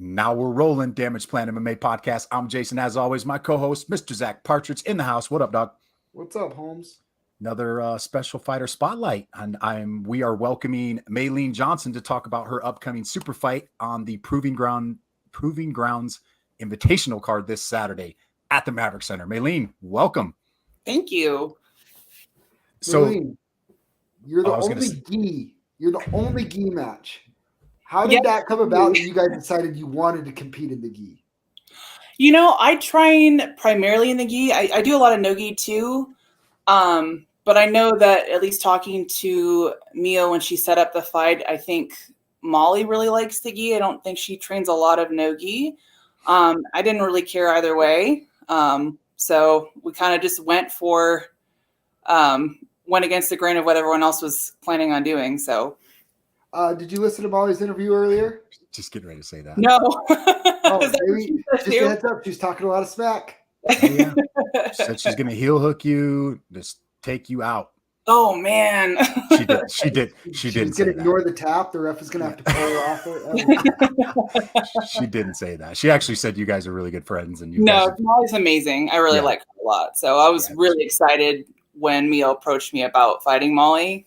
Now we're rolling. Damage Plan MMA podcast. I'm Jason, as always. My co-host, Mr. Zack Partridge, in the house. What up, dog? What's up, Holmes? Another special fighter spotlight, and we are welcoming Maylean Johnson to talk about her upcoming super fight on the Proving Grounds Invitational card this Saturday at the Maverick Center. Maylean, welcome. Thank you. So, Maylean, you're the only gi match. How did that come about that you guys decided you wanted to compete in the gi? You know, I train primarily in the gi. I do a lot of no gi too. But I know that at least talking to Mia when she set up the fight, I think Molly really likes the gi. I don't think she trains a lot of no gi. I didn't really care either way. So we kind of just went against the grain of what everyone else was planning on doing. So. Did you listen to Molly's interview earlier? Just getting ready to say that. No. Maybe just a heads up. She's talking a lot of smack. Oh, yeah. She said she's going to heel hook you, just take you out. Oh, man. She did. She didn't say that. Ignore the tap. The ref is going to have to pull her off it. She didn't say that. She actually said you guys are really good friends. And Molly's amazing. I really like her a lot. So I was really excited when Mia approached me about fighting Molly.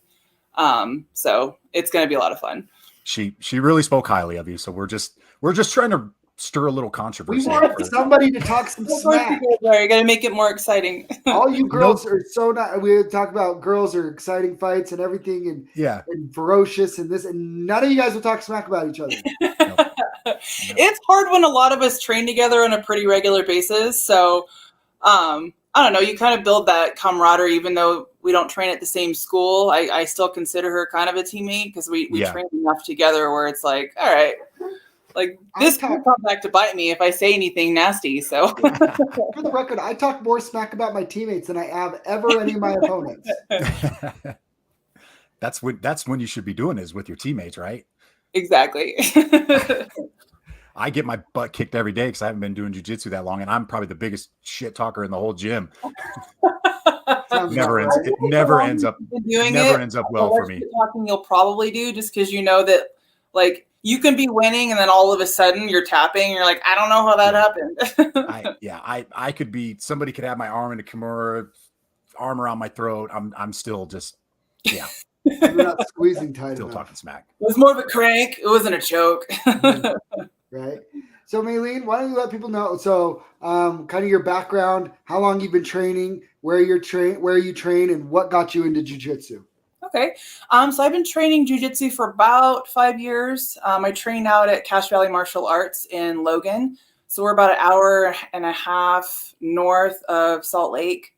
So it's going to be a lot of fun. She really spoke highly of you. So we're just trying to stir a little controversy. We want somebody to talk some smack. You're going to make it more exciting. All you girls are so not. We talk about girls are exciting fights and everything, and ferocious and this, and none of you guys will talk smack about each other. No. It's hard when a lot of us train together on a pretty regular basis. So, I don't know. You kind of build that camaraderie, even though we don't train at the same school. I still consider her kind of a teammate because we train enough together where it's like, all right, like this could come back to bite me if I say anything nasty. So for the record, I talk more smack about my teammates than I have ever any of my opponents. That's when you should be doing is with your teammates, right? Exactly. I get my butt kicked every day because I haven't been doing jiu-jitsu that long, and I'm probably the biggest shit talker in the whole gym. Never ends up well for me. Talking you'll probably do just because you know that like you can be winning and then all of a sudden you're tapping and you're like, I don't know how that happened. I could be, somebody could have my arm in a kimura, arm around my throat. I'm still just You're not squeezing tight still enough. talking smack. It was more of a crank. It wasn't a choke. Right. So Maylean, why don't you let people know? So, kind of your background, how long you've been training, where you train, and what got you into jiu-jitsu. Okay. So I've been training jiu-jitsu for about 5 years. I train out at Cache Valley Martial Arts in Logan. So we're about an hour and a half north of Salt Lake.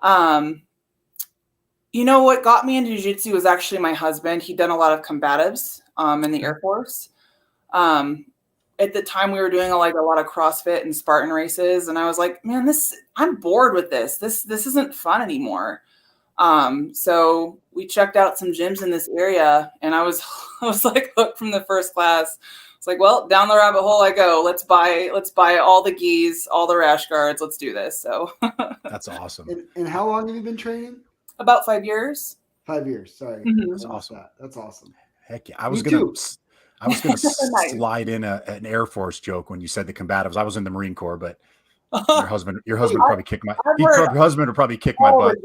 You know, what got me into jiu-jitsu was actually my husband. He'd done a lot of combatives in the Air Force. At the time we were doing a lot of CrossFit and Spartan races. And I was like, man, I'm bored with this. This isn't fun anymore. So we checked out some gyms in this area and I was like hooked from the first class. It's like, well, down the rabbit hole I go. Let's buy all the gis, all the rash guards. Let's do this. So that's awesome. And how long have you been training? About 5 years. 5 years. Sorry. Mm-hmm. That's awesome. That's awesome. Heck yeah. I was going to slide in an Air Force joke when you said the combatives. I was in the Marine Corps, but your husband probably kicked my butt.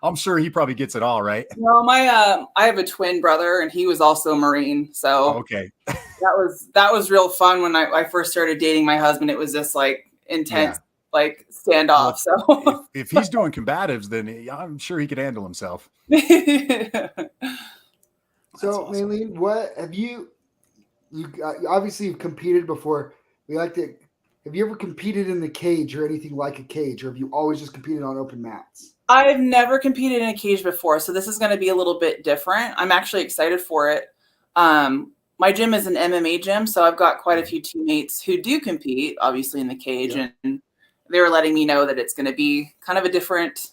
I'm sure he probably gets it all, right? No, I have a twin brother and he was also a Marine. So okay. that was real fun when I first started dating my husband. It was just like intense, like standoff. Well, if he's doing combatives, then I'm sure he could handle himself. So, awesome. Maylean, what have you obviously you've competed before. Have you ever competed in the cage or anything like a cage, or have you always just competed on open mats? I've never competed in a cage before, so this is going to be a little bit different. I'm actually excited for it. My gym is an MMA gym, so I've got quite a few teammates who do compete, obviously, in the cage, and they were letting me know that it's going to be kind of a different,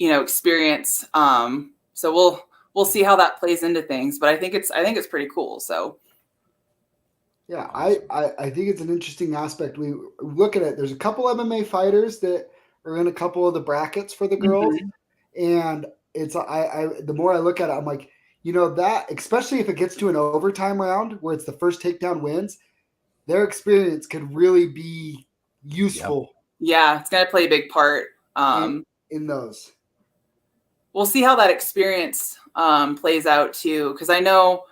experience. So we'll see how that plays into things, but I think it's pretty cool. So. Yeah, I think it's an interesting aspect. We look at it. There's a couple MMA fighters that are in a couple of the brackets for the girls, and it's the more I look at it, I'm like, that, especially if it gets to an overtime round where it's the first takedown wins, their experience could really be useful. Yeah, it's going to play a big part in those. We'll see how that experience plays out too, because I know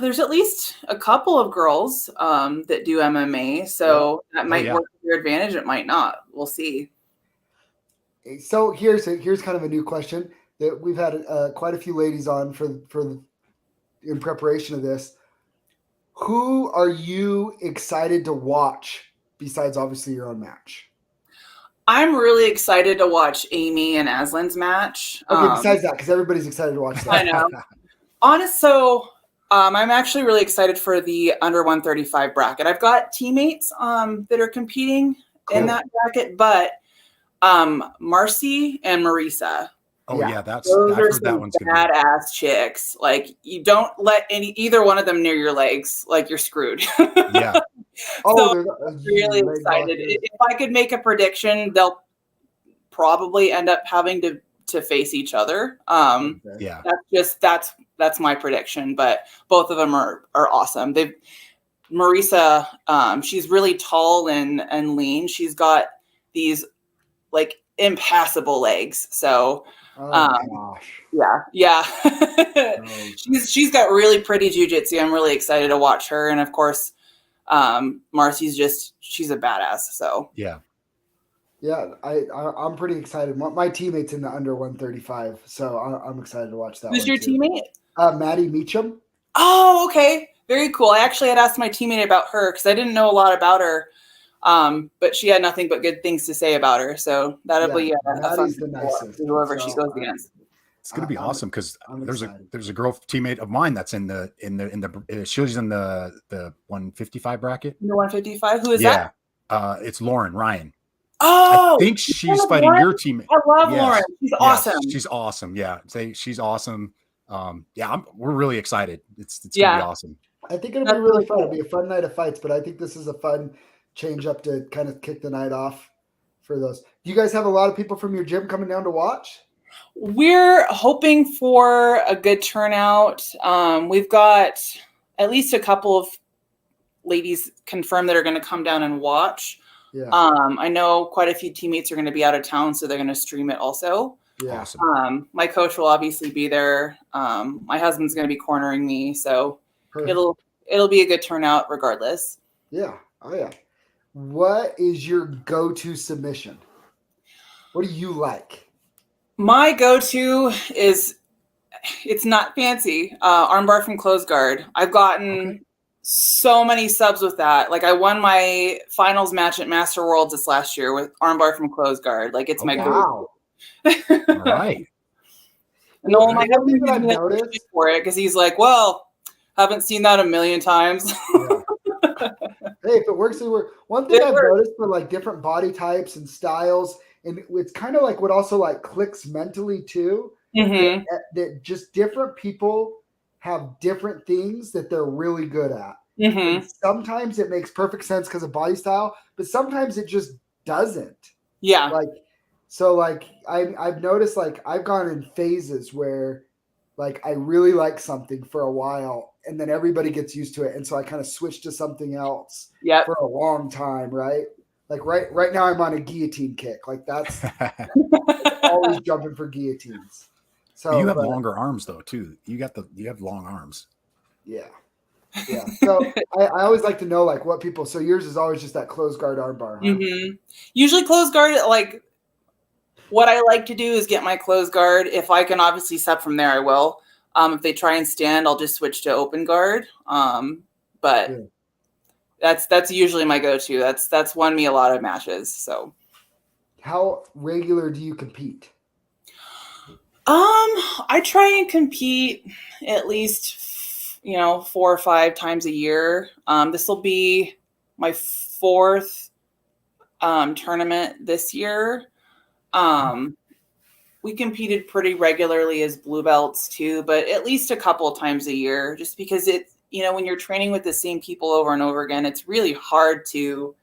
there's at least a couple of girls that do MMA, so that might work to your advantage. It might not. We'll see. So here's kind of a new question that we've had quite a few ladies on in preparation of this. Who are you excited to watch besides obviously your own match? I'm really excited to watch Amy and Aslan's match. Okay, besides that, because everybody's excited to watch that. I know. So I'm actually really excited for the under 135 bracket. I've got teammates that are competing in that bracket, but Marcy and Marisa. Oh yeah, I've heard that one's badass chicks. Like, you don't let either one of them near your legs. Like, you're screwed. Yeah. So I'm really excited. If I could make a prediction, they'll probably end up having to face each other. Yeah. That's my prediction. But both of them are awesome. Marisa, she's really tall and lean. She's got these like impassable legs. So gosh. Yeah. She's got really pretty jiu-jitsu. I'm really excited to watch her. And of course, Marcy's she's a badass. So yeah, I'm pretty excited. My teammate's in the under 135, so I'm excited to watch that. Who's your teammate? Maddie Meacham. Oh, okay, very cool. I actually had asked my teammate about her because I didn't know a lot about her, but she had nothing but good things to say about her. So that'll be a fun whoever she goes against. It's going to be awesome because there's a girl teammate of mine that's in the she's in the 155 bracket. The 155. Who is that? It's Lauren Ryan. Oh, I think she's fighting your teammate. I love Lauren. She's awesome. She's awesome. Yeah, she's awesome. We're really excited. It's going to be awesome. I think it'll be really fun. It'll be a fun night of fights, but I think this is a fun change up to kind of kick the night off for those. Do you guys have a lot of people from your gym coming down to watch? We're hoping for a good turnout. We've got at least a couple of ladies confirmed that are going to come down and watch. Yeah. I know quite a few teammates are going to be out of town, so they're going to stream it also. Yeah. Awesome. My coach will obviously be there. My husband's going to be cornering me, so it'll be a good turnout regardless. Yeah. Oh yeah. What is your go-to submission? What do you like? My go-to is, it's not fancy, armbar from close guard. I've gotten so many subs with that. Like, I won my finals match at Master Worlds this last year with armbar from close guard. Like, it's my go-to. All right. No, my husband didn't notice for it because he's like, well, haven't seen that a million times. Hey, if it works, it works. One thing I've noticed for like different body types and styles, and it's kind of like what also like clicks mentally too, that just different people have different things that they're really good at. Mm-hmm. Sometimes it makes perfect sense because of body style, but sometimes it just doesn't. Yeah. I've noticed, like, I've gone in phases where like I really like something for a while and then everybody gets used to it. And so I kind of switch to something else for a long time. Right. Like right now I'm on a guillotine kick. Like that's always jumping for guillotines. So you have longer arms though too. You have long arms. Yeah. Yeah. So I always like to know like what people, so yours is always just that closed guard arm bar. Huh? Mm-hmm. Usually closed guard, like what I like to do is get my closed guard. If I can obviously sub from there, I will. If they try and stand, I'll just switch to open guard. But that's usually my go-to. That's won me a lot of matches. So how regular do you compete? I try and compete at least 4 or 5 times a year. This will be my 4th tournament this year. We competed pretty regularly as blue belts too, but at least a couple of times a year, just because it's, when you're training with the same people over and over again, it's really hard to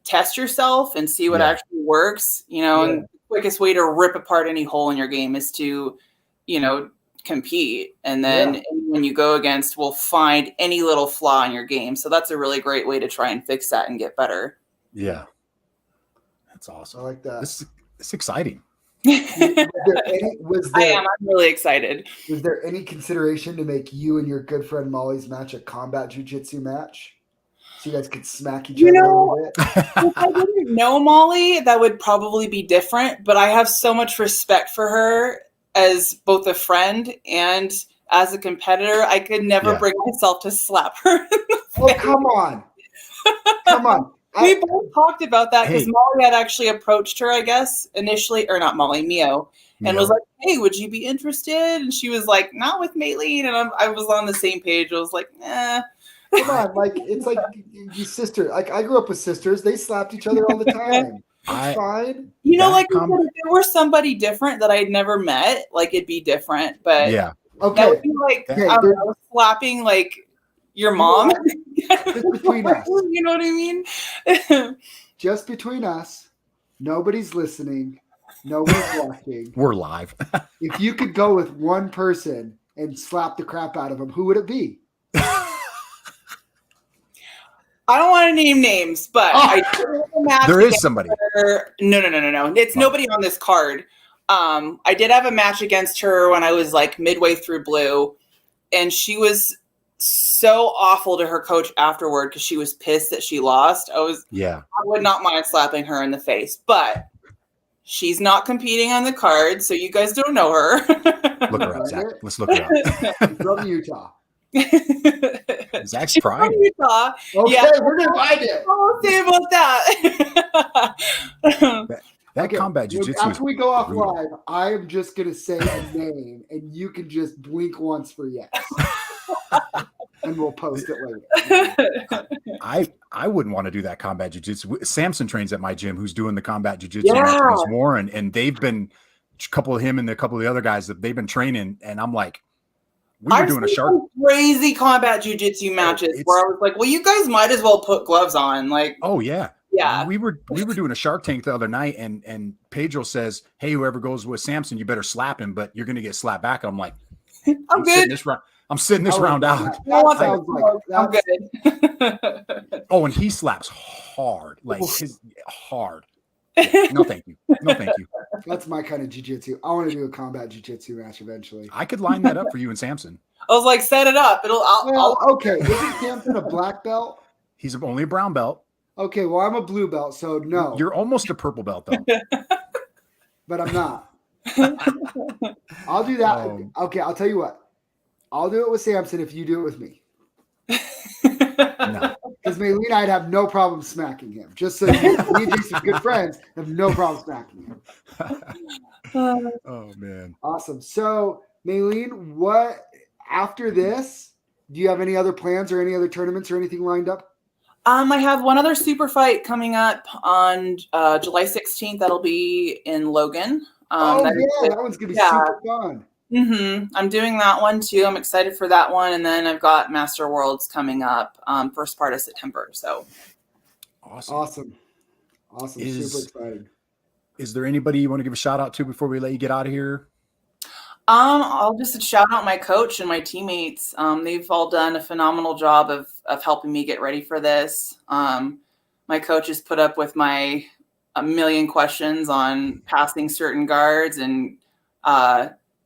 test yourself and see what actually works, and the quickest way to rip apart any hole in your game is to, compete. And then when you go against, we'll find any little flaw in your game. So that's a really great way to try and fix that and get better. Yeah. That's awesome. I like that. It's exciting. I'm really excited. Was there any consideration to make you and your good friend Molly's match a combat jiu-jitsu match? So you guys could smack each other a little bit? If I didn't know Molly, that would probably be different. But I have so much respect for her as both a friend and as a competitor. I could never bring myself to slap her in the face. Oh, come on. Come on. We both talked about that because Molly had actually approached her, I guess, initially, or not Molly, Mio, and was like, hey, would you be interested? And she was like, not with Maylean. And I was on the same page. I was like, nah. Come on. Like, it's like your sister. Like, I grew up with sisters. They slapped each other all the time. It's fine. You know, like, if there were somebody different that I'd never met, like, it'd be different. But okay. That would be like, I was slapping, like, your mom. Just between us. You know what I mean? Just between us. Nobody's listening. Nobody's watching. We're live. If you could go with one person and slap the crap out of them, who would it be? I don't want to name names, but there is somebody. No. It's nobody on this card. I did have a match against her when I was like midway through blue, and she was so awful to her coach afterward because she was pissed that she lost. I would not mind slapping her in the face, but she's not competing on the card, so you guys don't know her. Look her up, Zach. Let's look her up. From Utah. Zack's She's crying. from Utah. Okay, we're gonna find it. I'll say about that. That combat jiu-jitsu. After we go off live, I am just gonna say a name, and you can just blink once for yes. And we'll post it later. I wouldn't want to do that combat jiu-jitsu. Samson trains at my gym, who's doing the combat jiu-jitsu against Warren, and they've been a couple of him and a couple of the other guys that they've been training, and I'm like, we were doing a shark crazy combat jiu-jitsu matches where I was like, well, you guys might as well put gloves on. Like, yeah. We were doing a Shark Tank the other night, and Pedro says, hey, whoever goes with Samson, you better slap him, but you're gonna get slapped back. And I'm like, I'm good. I'm sitting this round out. I'm good. And he slaps hard, like hard. Yeah, no, thank you. No, thank you. That's my kind of jiu-jitsu. I want to do a combat jiu-jitsu match eventually. I could line that up for you and Samson. I was like, set it up. Okay. Isn't Samson a black belt? He's only a brown belt. Okay, well, I'm a blue belt, so no. You're almost a purple belt, though. But I'm not. I'll do that. Okay, I'll tell you what. I'll do it with Samson if you do it with me. No. Because Maylean and I'd have no problem smacking him. Just so me and Jason are good friends, have no problem smacking him. Oh, man. Awesome. So, Maylean, what after this, do you have any other plans or any other tournaments or anything lined up? I have one other super fight coming up on July 16th. That'll be in Logan. That one's going to be super fun. I'm doing that one too. I'm excited for that one. And then I've got Master Worlds coming up first part of September. So awesome. Super excited. Is there anybody you want to give a shout out to before we let you get out of here? I'll just shout out my coach and my teammates. They've all done a phenomenal job of helping me get ready for this. My coach has put up with a million questions on passing certain guards, and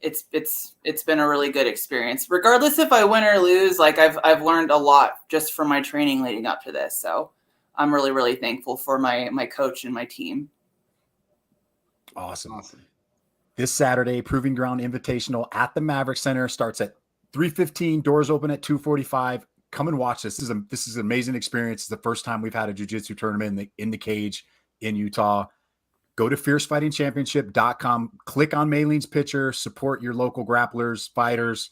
it's been a really good experience. Regardless if I win or lose, like I've learned a lot just from my training leading up to this. So I'm really, really thankful for my coach and my team. Awesome. This Saturday, Proving Ground Invitational at the Maverick Center starts at 3:15. Doors open at 2:45. Come and watch this. This is an amazing experience. It's the first time we've had a jiu-jitsu tournament in the cage in Utah. Go to fiercefightingchampionship.com. Click on Maylean's picture. Support your local grapplers, fighters,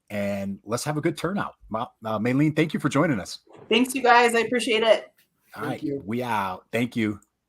and let's have a good turnout. Maylean, thank you for joining us. Thanks, you guys. I appreciate it. All right, we out. Thank you.